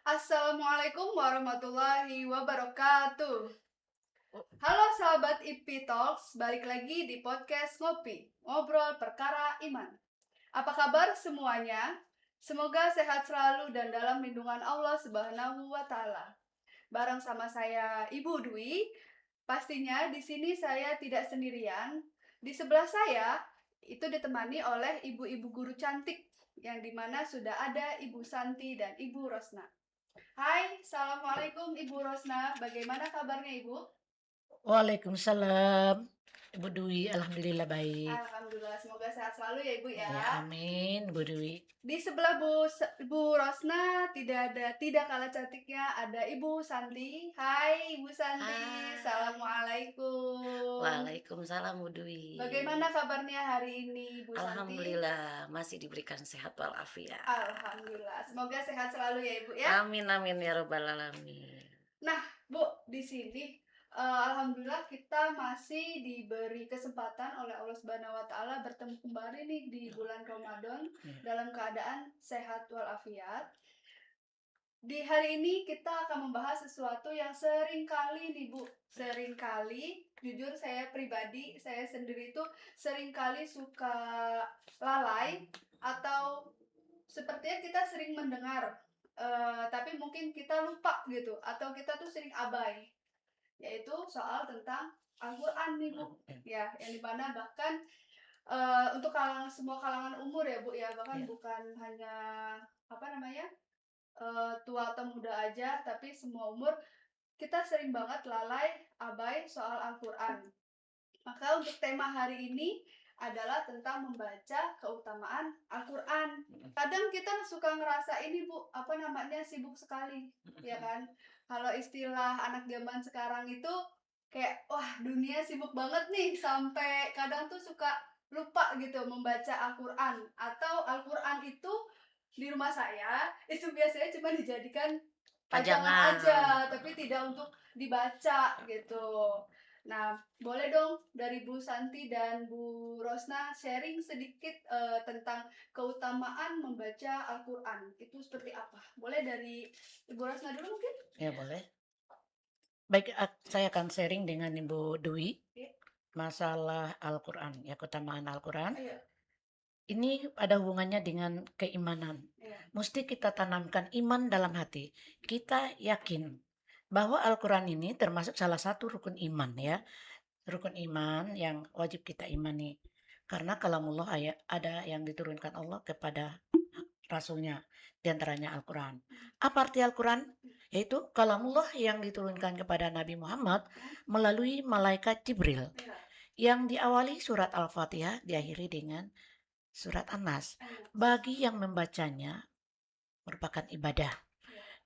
Assalamualaikum warahmatullahi wabarakatuh. Halo sahabat IP Talks, balik lagi di podcast Ngopi, ngobrol perkara iman. Apa kabar semuanya? Semoga sehat selalu dan dalam lindungan Allah Subhanahu wa taala. Bareng sama saya Ibu Dwi, pastinya di sini saya tidak sendirian. Di sebelah saya itu ditemani oleh ibu-ibu guru cantik yang dimana sudah ada Ibu Santi dan Ibu Rosna. Hai, Assalamualaikum Ibu Rosna. Bagaimana kabarnya Ibu? Waalaikumsalam, Ibu Dwi. Alhamdulillah baik. Alhamdulillah, semoga sehat selalu ya Ibu ya. Ya, amin, Bu Dwi. Di sebelah Ibu Rosna tidak kalah cantiknya ada Ibu Santi. Hai Ibu Santi, Hai. Assalamualaikum. Waalaikumsalam, Bu Dwi. Bagaimana kabarnya hari ini Ibu Santi? Alhamdulillah masih diberikan sehat walafiat. Alhamdulillah, semoga sehat selalu ya Ibu ya. Amin amin ya robbal alamin. Nah, Bu, di sini alhamdulillah kita masih diberi kesempatan oleh Allah Subhanahu wa taala bertemu kembali nih di bulan Ramadan dalam keadaan sehat walafiat. Di hari ini kita akan membahas sesuatu yang sering kali nih Bu, sering kali jujur saya pribadi, saya sendiri itu sering kali suka lalai atau sepertinya kita sering mendengar tapi mungkin kita lupa gitu atau kita tuh sering abai, yaitu soal tentang Al-Quran nih Bu, ya yang dimana bahkan untuk semua kalangan umur ya Bu ya, bahkan bukan hanya apa namanya tua atau muda aja, tapi semua umur kita sering banget lalai abai soal Al-Quran. Maka untuk tema hari ini adalah tentang membaca keutamaan Al-Quran. Kadang kita suka ngerasa ini Bu, apa namanya, sibuk sekali, ya kan? Kalau istilah anak zaman sekarang itu kayak, wah dunia sibuk banget nih, sampai kadang tuh suka lupa gitu membaca Al-Quran. Atau Al-Quran itu di rumah saya, itu biasanya cuma dijadikan pajangan aja, tapi tidak untuk dibaca gitu. Nah, boleh dong dari Bu Santi dan Bu Rosna sharing sedikit tentang keutamaan membaca Al-Quran. Itu seperti apa? Boleh dari Ibu Rosna dulu mungkin? Ya boleh. Baik, saya akan sharing dengan Ibu Dwi Iya. masalah Al-Quran, ya keutamaan Al-Quran. Ayo. Ini ada hubungannya dengan keimanan. Iya. Mesti kita tanamkan iman dalam hati. Kita yakin bahwa Al-Quran ini termasuk salah satu rukun iman ya. Rukun iman yang wajib kita imani. Karena kalamullah ada yang diturunkan Allah kepada Rasulnya. Di antaranya Al-Quran. Apa arti Al-Quran? Yaitu kalamullah yang diturunkan kepada Nabi Muhammad melalui malaikat Jibril. Iya. Yang diawali surat Al-Fatihah diakhiri dengan surat An-Nas. Bagi yang membacanya merupakan ibadah.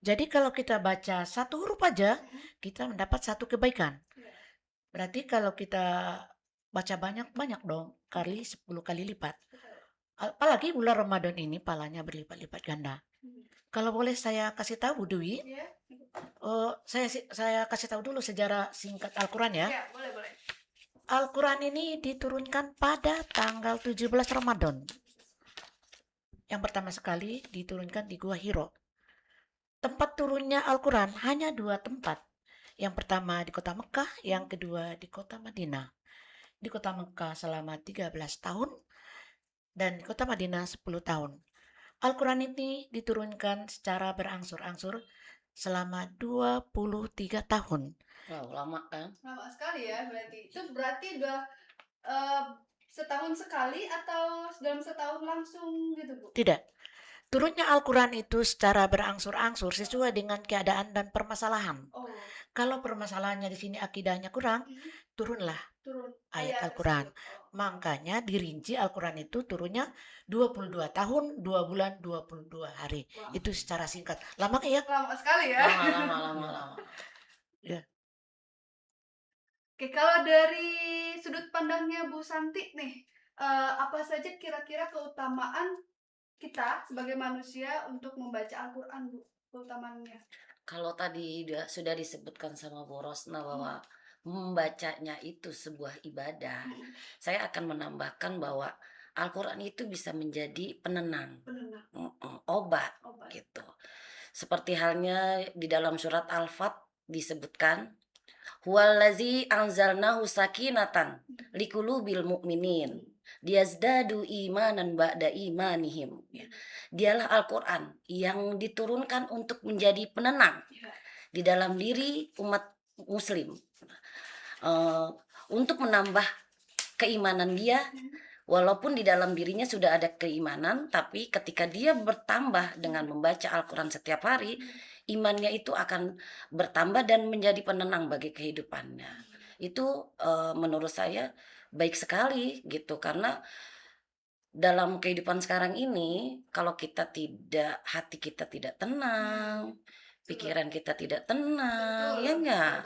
Jadi kalau kita baca satu huruf aja, kita mendapat satu kebaikan. Berarti kalau kita baca banyak-banyak dong, kali 10 kali lipat. Apalagi bulan Ramadan ini palanya berlipat-lipat ganda. Kalau boleh saya kasih tahu Bu Dwi, saya kasih tahu dulu sejarah singkat Al-Quran ya. Iya, boleh, boleh. Al-Quran ini diturunkan pada tanggal 17 Ramadan. Yang pertama sekali diturunkan di Gua Hiro. Tempat turunnya Al-Quran hanya 2 tempat. Yang pertama di kota Mekah, yang kedua di kota Madinah. Di kota Mekah selama 13 tahun dan di kota Madinah 10 tahun. Al-Quran ini diturunkan secara berangsur-angsur selama 23 tahun. Wow, lama kan? Lama sekali ya berarti. Itu berarti udah setahun sekali atau dalam setahun langsung gitu Bu? Tidak. Turunnya Al-Quran itu secara berangsur-angsur sesuai dengan keadaan dan permasalahan. Oh. Kalau permasalahannya di sini akidahnya kurang, turunlah ayat Ayat Al-Quran. tersebut. Makanya dirinci Al-Quran itu turunnya 22 tahun, 2 bulan, 22 hari. Wow. Itu secara singkat. Lama nggak ya? Lama sekali ya. Lama. Ya. Oke, kalau dari sudut pandangnya Bu Santi nih, apa saja kira-kira keutamaan kita sebagai manusia untuk membaca Al-Quran, Bu? Keutamaannya. Kalau tadi sudah disebutkan sama Bu Rosna bahwa membacanya itu sebuah ibadah, saya akan menambahkan bahwa Al-Quran itu bisa menjadi penenang. Obat gitu. Seperti halnya di dalam surat Al-Fat disebutkan, huwallazi anzalnahu sakinatan liqulubil mu'minin liyazdadu imanan ba'da imanihim. Ya. Dialah Al-Quran yang diturunkan untuk menjadi penenang Ya. di dalam diri umat muslim, untuk menambah keimanan dia. Walaupun di dalam dirinya sudah ada keimanan, tapi ketika dia bertambah dengan membaca Al-Quran setiap hari, imannya itu akan bertambah dan menjadi penenang bagi kehidupannya. Itu menurut saya baik sekali gitu, karena dalam kehidupan sekarang ini, kalau hati kita tidak tenang, pikiran kita tidak tenang, ya enggak?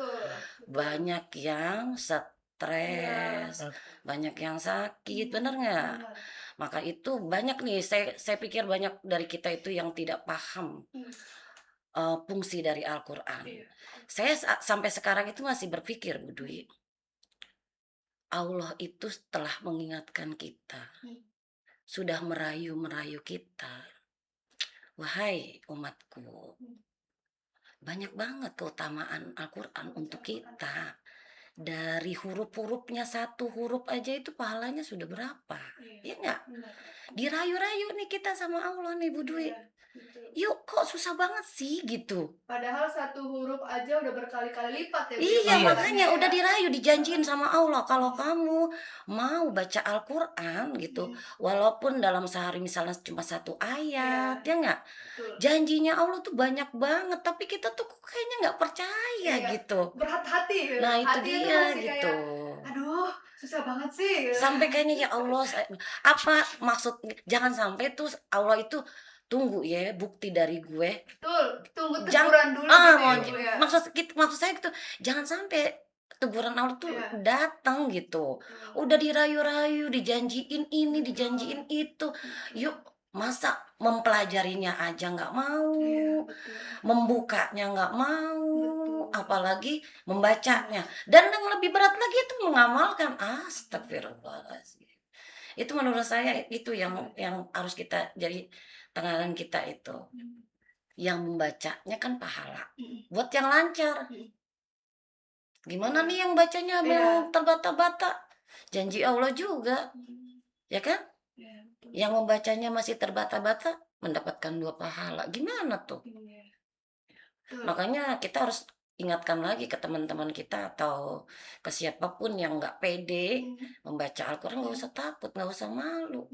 Banyak yang stres, banyak yang sakit, benar nggak? Maka itu banyak nih, saya pikir banyak dari kita itu yang tidak paham fungsi dari Al-Quran. Saya sampai sekarang itu masih berpikir, Bu Dwi, Allah itu telah mengingatkan kita, sudah merayu-merayu kita. Wahai umatku, banyak banget keutamaan Al-Quran untuk kita. Dari huruf-hurufnya, satu huruf aja itu pahalanya sudah berapa? Iya enggak? Dirayu-rayu nih kita sama Allah nih, Bu Dwi. Yuk, kok susah banget sih gitu. Padahal satu huruf aja udah berkali-kali lipat ya. Iya, makanya udah dirayu, dijanjiin sama Allah, kalau kamu mau baca Al-Quran gitu, walaupun dalam sehari misalnya cuma satu ayat, ya enggak? Janjinya Allah tuh banyak banget, tapi kita tuh kayaknya nggak percaya gitu. Berat hati. Nah itu dia gitu. Aduh, susah banget sih. Sampai kayaknya ya Allah, apa maksud? Jangan sampai tuh Allah itu tunggu ya bukti dari gue. Betul, tunggu teguran dulu gitu ya. Maksud saya gitu, jangan sampai teguran Allah tuh datang gitu. Udah dirayu-rayu, dijanjiin ini, dijanjiin itu. Yuk, masa mempelajarinya aja nggak mau, membukanya nggak mau, apalagi membacanya. Dan yang lebih berat lagi itu mengamalkan. Astagfirullahaladzim. Itu menurut saya itu yang harus kita jadi tangan kita itu. Yang membacanya kan pahala. Buat yang lancar. Gimana nih yang bacanya memang terbata-bata? Janji Allah juga. Ya kan? Yang membacanya masih terbata-bata mendapatkan 2 pahala. Gimana tuh? Makanya kita harus ingatkan lagi ke teman-teman kita atau ke siapapun yang nggak pede membaca Al-Quran, nggak usah takut, nggak usah malu.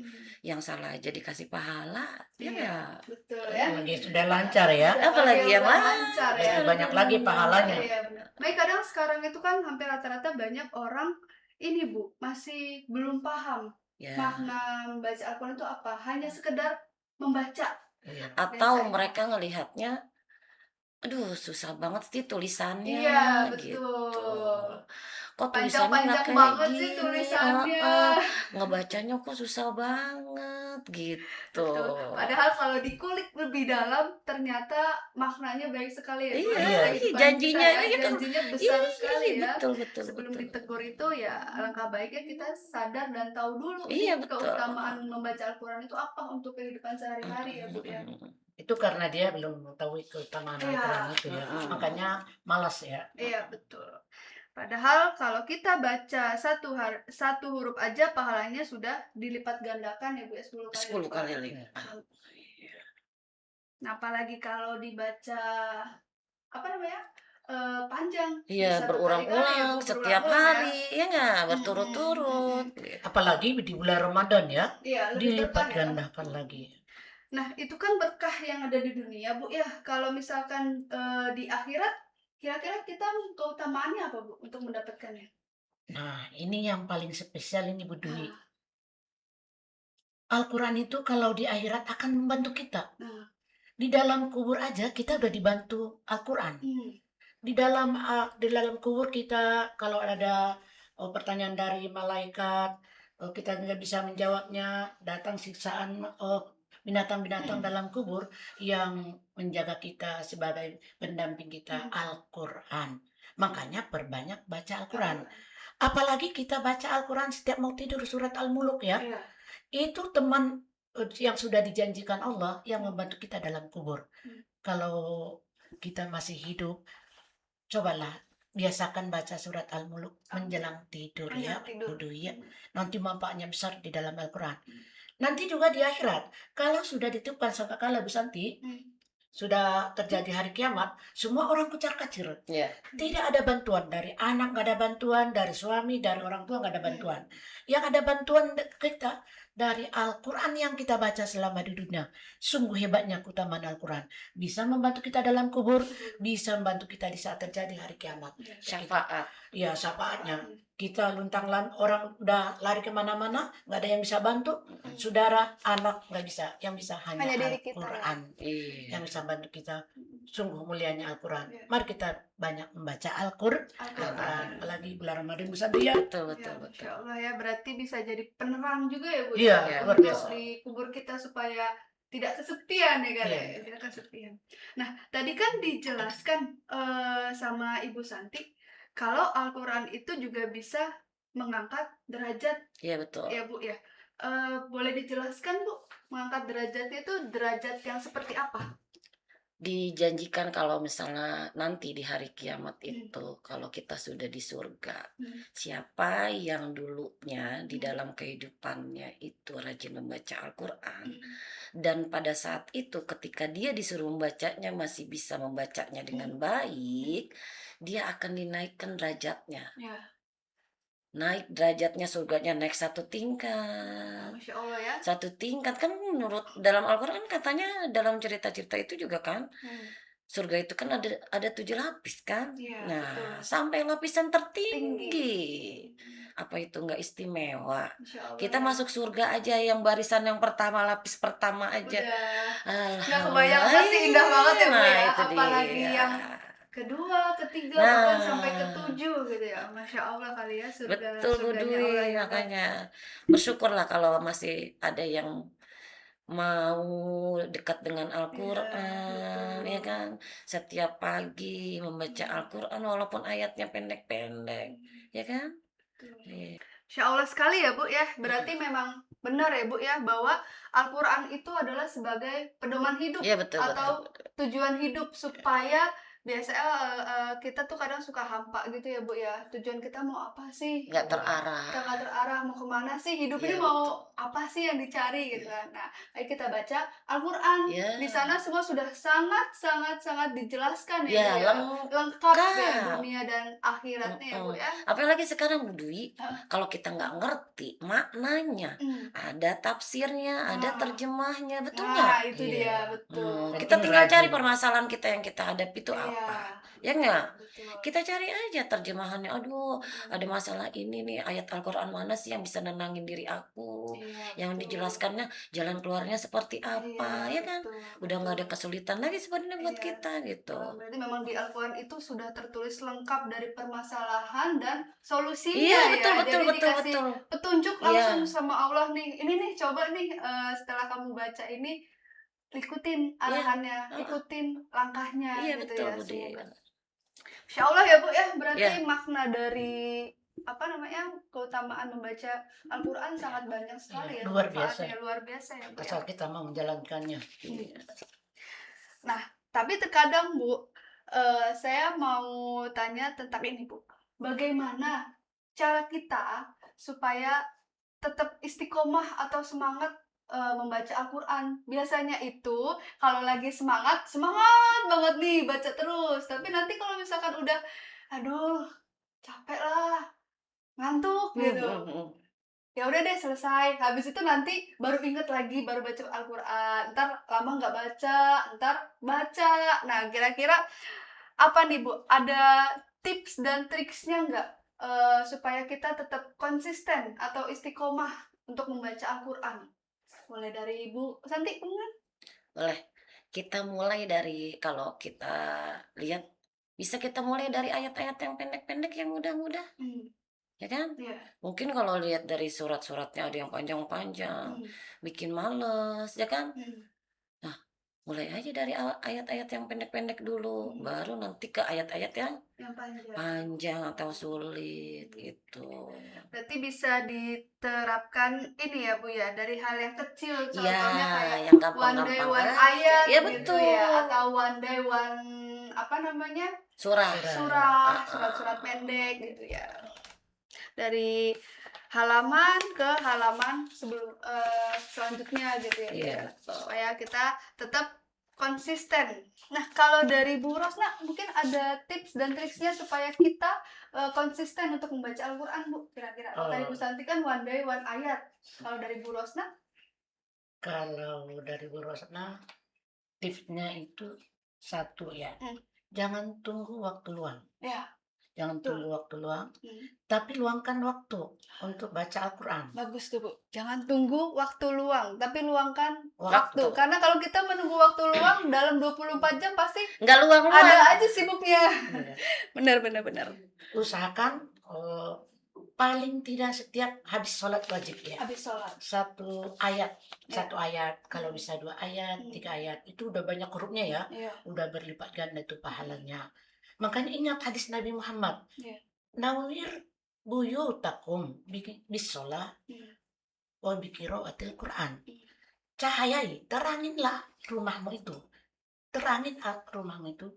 Yang salah aja dikasih pahala. Ya. Betul ya. Apalagi sudah lancar ya. Apalagi yang lancar ya. Banyak lagi pahalanya. Iya, benar. Nah, kadang sekarang itu kan hampir rata-rata banyak orang ini Bu, masih belum paham makna membaca Al-Quran itu apa. Hanya sekedar membaca. Atau mereka ngelihatnya, aduh susah banget sih tulisannya. Iya, betul. Gitu. Kok tulisannya nggak kayak banget gini, sih tulisannya. Ngebacanya kok susah banget gitu. Betul. Padahal kalau dikulik lebih dalam ternyata maknanya baik sekali ya. Iya, janjinya besar sekali ya. Betul. Sebelum ditegur itu ya alangkah baiknya kita sadar dan tahu dulu keutamaan membaca Al-Quran itu apa untuk kehidupan sehari-hari ya Bu ya. Itu karena dia belum mengetahui keutamaan Al-Quran itu ya. Makanya malas ya. Iya, betul. Padahal kalau kita baca satu huruf aja pahalanya sudah dilipat gandakan ya Bu, 10 kali lipat. Nah, apalagi kalau dibaca panjang. Iya, berulang-ulang setiap hari, ya nggak, berturut-turut. Apalagi di bulan Ramadan ya, dilipat gandakan gandakan lagi. Nah, itu kan berkah yang ada di dunia Bu ya. Kalau misalkan di akhirat, kira-kira kita keutamaannya apa Bu untuk mendapatkannya? Nah, ini yang paling spesial ini Bu Dwi. Al-Quran itu kalau di akhirat akan membantu kita. Di dalam kubur aja kita udah dibantu Al-Quran. Di dalam kubur kita kalau ada pertanyaan dari malaikat, kita nggak bisa menjawabnya, datang siksaan binatang-binatang dalam kubur yang menjaga kita sebagai pendamping kita, Al-Quran. Makanya perbanyak baca Al-Quran. Apalagi kita baca Al-Quran setiap mau tidur, surat Al-Muluk ya. Itu teman yang sudah dijanjikan Allah yang membantu kita dalam kubur. kalau kita masih hidup, cobalah biasakan baca surat Al-Muluk menjelang tidur ya, Menjelang tidur. Budu ya. Nanti manfaatnya besar di dalam Al-Quran. Nanti juga di akhirat, kalau sudah ditentukan sangkakala Bu Santi, sudah terjadi hari kiamat, semua orang kucar-kacir. Ya. Tidak ada bantuan dari anak, nggak ada bantuan dari suami, dari orang tua nggak ada bantuan. Yang ada bantuan kita dari Al-Quran yang kita baca selama di dunia. Sungguh hebatnya keutamaan Al-Quran. Bisa membantu kita dalam kubur, bisa membantu kita di saat terjadi hari kiamat. Syafaat. Ya, syafaatnya. Kita orang udah lari kemana-mana, nggak ada yang bisa bantu. Saudara, anak nggak bisa. Yang bisa hanya diri kita, Al-Quran. Iya. Yang bisa bantu kita. Sungguh mulianya Al-Quran. Iya. Mari kita banyak membaca Al-Quran. Apalagi bulan Ramadan bisa dia. Betul, betul, Ya, betul. Masya Allah ya, berarti bisa jadi penerang juga ya Bu Iya, ya, luar untuk biasa. di kubur kita supaya tidak kesepian ya kan ya, Iya. tidak kesepian. Nah, tadi kan dijelaskan sama Ibu Santi kalau Al-Quran itu juga bisa mengangkat derajat Iya, betul. ya Bu ya. Boleh dijelaskan Bu, mengangkat derajatnya itu derajat yang seperti apa? Dijanjikan kalau misalnya nanti di hari kiamat itu kalau kita sudah di surga, siapa yang dulunya di dalam kehidupannya itu rajin membaca Al-Quran, dan pada saat itu ketika dia disuruh membacanya masih bisa membacanya dengan baik, dia akan dinaikkan derajatnya. Ya, Naik derajatnya, surganya naik 1 tingkat. Masya Allah ya. 1 tingkat kan menurut dalam Al-Quran katanya, dalam cerita-cerita itu juga kan, surga itu kan ada 7 lapis kan. Iya, Nah, betul. sampai lapisan tertinggi. Apa itu nggak istimewa? Masya Allah Kita ya. masuk surga aja yang barisan yang pertama, lapis pertama aja. Udah nggak kebayang, pasti indah banget ya Bu Nah, ya. itu Apalagi dia. yang kedua, ketiga, Nah. bahkan sampai ke-7 gitu ya. Masya Allah kali ya surga, Betul Bu surganya Dwi, Allah ya. makanya bersyukurlah kalau masih ada yang mau dekat dengan Al-Quran, betul. ya kan, setiap pagi membaca Al-Quran walaupun ayatnya pendek-pendek, ya kan. Iya. Masya Allah sekali ya Bu ya. Berarti memang benar ya Bu ya, bahwa Al-Quran itu adalah sebagai pedoman hidup Iya, betul, atau betul. tujuan hidup, supaya biasanya kita tuh kadang suka hampa gitu ya Bu ya. Tujuan kita mau apa sih? Nggak terarah. Kita nggak terarah, mau kemana sih? Hidup Iya, ini mau apa sih yang dicari gitu kan. Nah, ayo kita baca Al-Quran. Ya. Di sana semua sudah sangat dijelaskan ya, Ya, Bu ya. Lengkap ya, lengkap. dunia dan akhiratnya ya Bu ya. Apalagi sekarang Bu Dwi, kalau kita nggak ngerti maknanya, ada tafsirnya, ada terjemahnya, betul Nah, nggak? itu dia, betul. Kita Penting tinggal cari rajin. permasalahan kita yang kita hadapi itu Iya, apa, ya nggak? betul. Kita cari aja terjemahannya. Aduh, ada masalah ini nih, ayat Al-Quran mana sih yang bisa nenangin diri aku? Iya, Yang betul. dijelaskannya jalan keluarnya seperti apa, Iya, ya kan? betul, Udah nggak ada betul. kesulitan lagi sebenarnya buat Iya. kita gitu. Berarti memang di Al-Quran itu sudah tertulis lengkap dari permasalahan dan solusinya Iya, ya. betul, betul, Jadi betul, dikasih betul. petunjuk Iya. langsung sama Allah nih. Ini nih, coba nih setelah kamu baca ini, ikutin arahannya, ikutin langkahnya Iya, gitu betul ya. Bu Dwi. Semoga. Insya Allah ya Bu ya, berarti Ya. makna dari keutamaan membaca Al-Quran sangat banyak sekali ya. Luar biasa. Manfaatnya luar biasa ya Bu ya. Asal kita mau menjalankannya. Nah, tapi terkadang Bu, saya mau tanya tentang ini Bu. Bagaimana cara kita supaya tetap istiqomah atau semangat membaca Al-Quran? Biasanya itu kalau lagi semangat banget nih baca terus. Tapi nanti kalau misalkan udah, aduh capek lah, ngantuk gitu. Ya udah deh, selesai. Habis itu nanti baru inget lagi, baru baca Al-Quran. Ntar lama nggak baca, ntar baca. Nah, kira-kira apa nih Bu? Ada tips dan triksnya nggak supaya kita tetap konsisten atau istiqomah untuk membaca Al-Quran? Mulai dari Ibu Santi, Boleh. Kita mulai dari, kalau kita lihat, bisa kita mulai dari ayat-ayat yang pendek-pendek, yang mudah-mudah, ya kan? Iya. Mungkin kalau lihat dari surat-suratnya ada yang panjang-panjang, bikin males, ya kan? Nah, mulai aja dari ayat-ayat yang pendek-pendek dulu, Hmm. baru nanti ke ayat-ayat yang Yang panjang. panjang atau sulit gitu. Berarti bisa diterapkan ini ya Bu ya, dari hal yang kecil, Iya, contohnya kayak yang one day gampang-gampang one aja. ayat Ya gitu ya, betul. atau one day one apa namanya, Surah. surat-surat pendek gitu ya. Dari halaman ke halaman selanjutnya gitu ya Bu Iya, ya, betul. supaya kita tetap konsisten. Nah, kalau dari Bu Rosna mungkin ada tips dan triksnya supaya kita konsisten untuk membaca Al-Quran Bu, kira-kira. Kalau tadi Bu Santi kan one day one ayat, kalau dari Bu Rosna? Kalau dari Bu Rosna, tipsnya itu satu ya, Hmm. jangan tunggu waktu luang. Ya, Jangan betul. tunggu waktu luang, Hmm. tapi luangkan waktu untuk baca Al-Quran. Bagus tuh Bu, jangan tunggu waktu luang, tapi luangkan Waktu. waktu. Karena kalau kita menunggu waktu luang dalam 24 jam pasti Nggak luang-luang. ada aja sibuknya. Iya. Benar. Usahakan paling tidak setiap habis sholat wajib ya. Habis sholat. Satu ayat, Ya. satu ayat. Kalau bisa 2 ayat, 3 ayat. Itu udah banyak hurufnya ya. Iya. Udah berlipat ganda itu pahalanya. Makanya ingat hadis Nabi Muhammad. Iya. Nawir buyutakum bisolah wa biqiraatil Quran. Cahayai, teranginlah rumahmu itu. Terangin rumahmu itu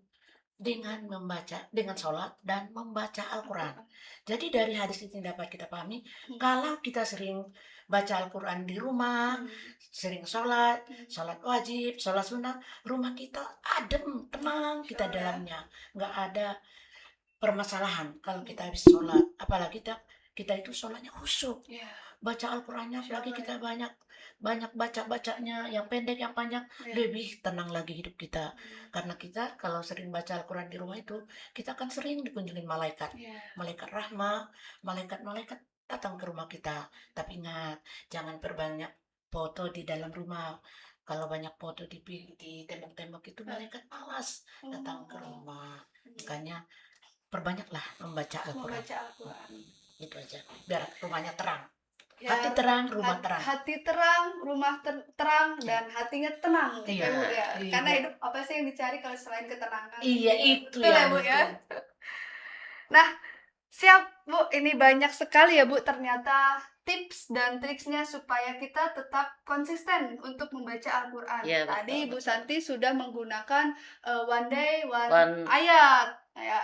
dengan membaca, dengan sholat dan membaca Al-Quran. Jadi dari hadis ini dapat kita pahami, kalau kita sering baca Al-Quran di rumah, sering sholat wajib, sholat sunnah, rumah kita adem, tenang kita dalamnya. Nggak ada permasalahan kalau kita habis sholat. Apalagi kita itu sholatnya khusyuk. Baca Al-Qurannya, apalagi kita banyak baca-bacanya, yang pendek, yang panjang, lebih tenang lagi hidup kita. Karena kita kalau sering baca Al-Quran di rumah itu, kita akan sering dikunjungi malaikat. Malaikat rahmah, malaikat-malaikat datang ke rumah kita. Tapi ingat, jangan perbanyak foto di dalam rumah. Kalau banyak foto di tembok-tembok itu, malaikat malas datang ke rumah. Makanya perbanyaklah membaca Al-Quran. Itu aja, biar rumahnya terang. Ya, hati terang, rumah terang. Hati terang, rumah terang, dan hatinya tenang. Iya, Bu, ya. iya. Karena hidup apa sih yang dicari kalau selain ketenangan? Iya, itu betul ya Bu betul. ya. Nah, siap Bu, ini banyak sekali ya Bu ternyata tips dan triksnya supaya kita tetap konsisten untuk membaca Al-Quran. Ya, Tadi betul, Bu Santi sudah menggunakan one day One- ayat.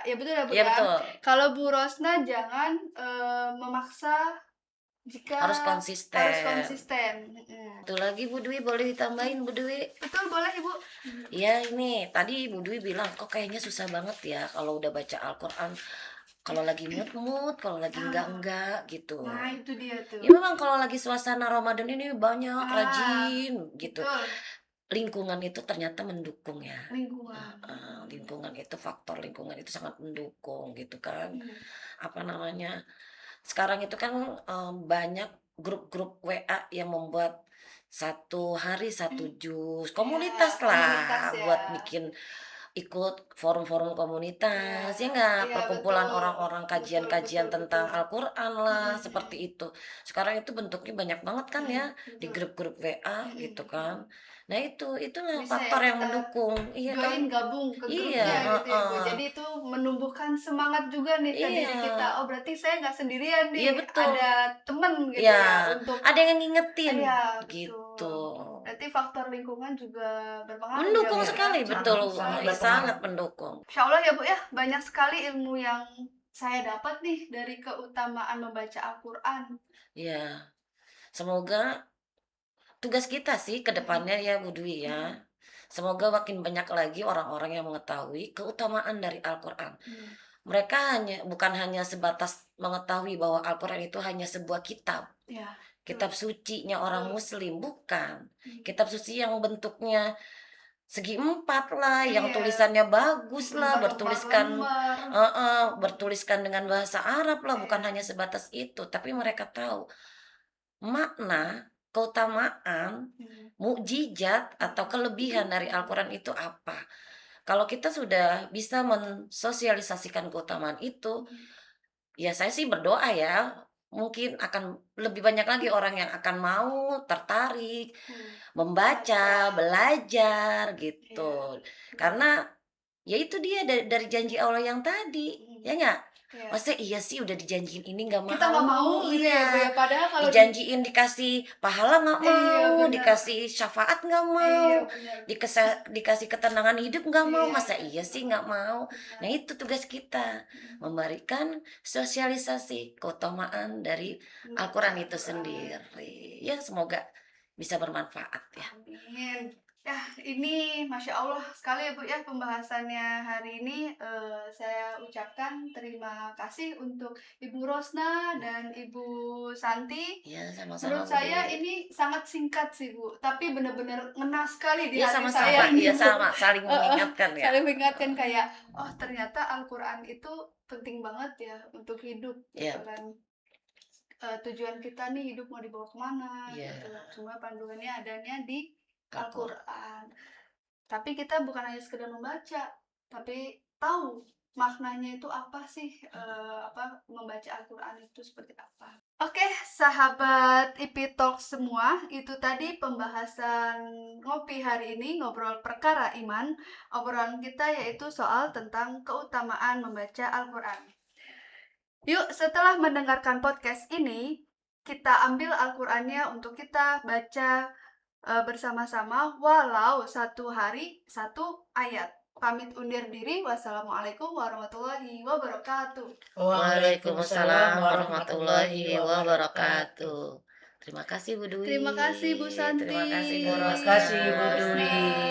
Ya betul ya Bu Iya ya. betul. Kalau Bu Rosna jangan memaksa jika Harus konsisten. Itu lagi Bu Dwi, boleh ditambahin Bu Dwi? Betul, boleh Ibu. Iya, ini tadi Bu Dwi bilang kok kayaknya susah banget ya kalau udah baca Al-Quran. Kalau lagi mood, kalau lagi enggak gitu. Nah, itu dia tuh. Ya memang kalau lagi suasana Ramadan ini banyak rajin gitu. Betul. Lingkungan itu ternyata mendukung ya. Lingkungan itu, faktor lingkungan itu sangat mendukung gitu kan. Apa namanya? Sekarang itu kan banyak grup-grup WA yang membuat satu hari satu juz, komunitas lah ya. buat bikin ikut forum-forum komunitas ya nggak, perkumpulan betul. orang-orang kajian-kajian Betul. tentang Al-Quran lah, seperti itu. Sekarang itu bentuknya banyak banget kan ya, di grup-grup WA gitu kan. Nah itulah Bisa faktor ya, yang mendukung. Iya kan? gabung ke grupnya Iya, gitu ya Bu. Jadi itu menumbuhkan semangat juga nih ke Iya. diri kita. Oh berarti saya nggak sendirian nih. Iya, betul. Ada temen gitu Iya, ya untuk ada yang ngingetin Iya, gitu. betul. Berarti faktor lingkungan juga berpengaruh. Mendukung ya, Bu, sekali, ya? betul. Sangat Sangat mendukung. Insya Allah ya Bu ya, banyak sekali ilmu yang saya dapat nih dari keutamaan membaca Al-Quran. Ya, semoga tugas kita sih ke depannya ya Bu Dwi ya. Semoga makin banyak lagi orang-orang yang mengetahui keutamaan dari Al-Quran. Mereka bukan hanya sebatas mengetahui bahwa Al-Quran itu hanya sebuah kitab. Kitab sucinya orang Muslim, bukan. Kitab suci yang bentuknya segi 4 lah, yang tulisannya bagus lah, bertuliskan dengan bahasa Arab lah, bukan hanya sebatas itu. Tapi mereka tahu makna, keutamaan, mukjizat atau kelebihan dari Al-Quran itu apa. Kalau kita sudah bisa mensosialisasikan keutamaan itu, ya saya sih berdoa ya, mungkin akan lebih banyak lagi orang yang akan mau tertarik membaca, Baca. belajar Iya. gitu. Karena ya itu dia dari janji Allah yang tadi, ya nggak? Iya. Masa iya sih udah dijanjiin ini nggak mau? Kita nggak mau gitu ya Bu Iya. ya. Padahal kalau Dijanjiin dikasih pahala nggak Iya, mau, benar. dikasih syafaat nggak Iya, mau, benar. dikasih ketenangan hidup nggak mau. Iya. Masa iya sih nggak mau? Benar. Nah itu tugas kita, memberikan sosialisasi keutamaan dari Al-Quran itu sendiri. Ya semoga bisa bermanfaat ya. Amin. Ya, ini Masya Allah sekali ya Bu ya pembahasannya hari ini. Saya ucapkan terima kasih untuk Ibu Rosna dan Ibu Santi. Ya sama-sama Menurut Bu saya Dewi. ini sangat singkat sih Bu, tapi benar-benar ngena sekali di Iya hati sama-sama, saya nih, iya Bu. sama, saling mengingatkan ya. Saling mengingatkan kayak, oh ternyata Al-Quran itu penting banget ya untuk hidup, Iya. gitu kan. Tujuan kita nih hidup mau dibawa kemana, Iya. gitu. Semua panduannya adanya di Al-Quran. Al-Quran. Tapi kita bukan hanya sekedar membaca, tapi tahu maknanya itu apa sih, membaca Al-Quran itu seperti apa. Oke, sahabat IP Talk semua, itu tadi pembahasan ngopi hari ini, ngobrol perkara iman. Obrolan kita yaitu soal tentang keutamaan membaca Al-Quran. Yuk, setelah mendengarkan podcast ini, kita ambil Al-Qurannya untuk kita baca bersama-sama walau satu hari satu ayat. Pamit undur diri. Wassalamualaikum warahmatullahi wabarakatuh. Waalaikumsalam warahmatullahi wabarakatuh. Terima kasih Bu Dwi. Terima kasih Bu Santi. Terima kasih Bu Terima Rosna. kasih Bu Dwi.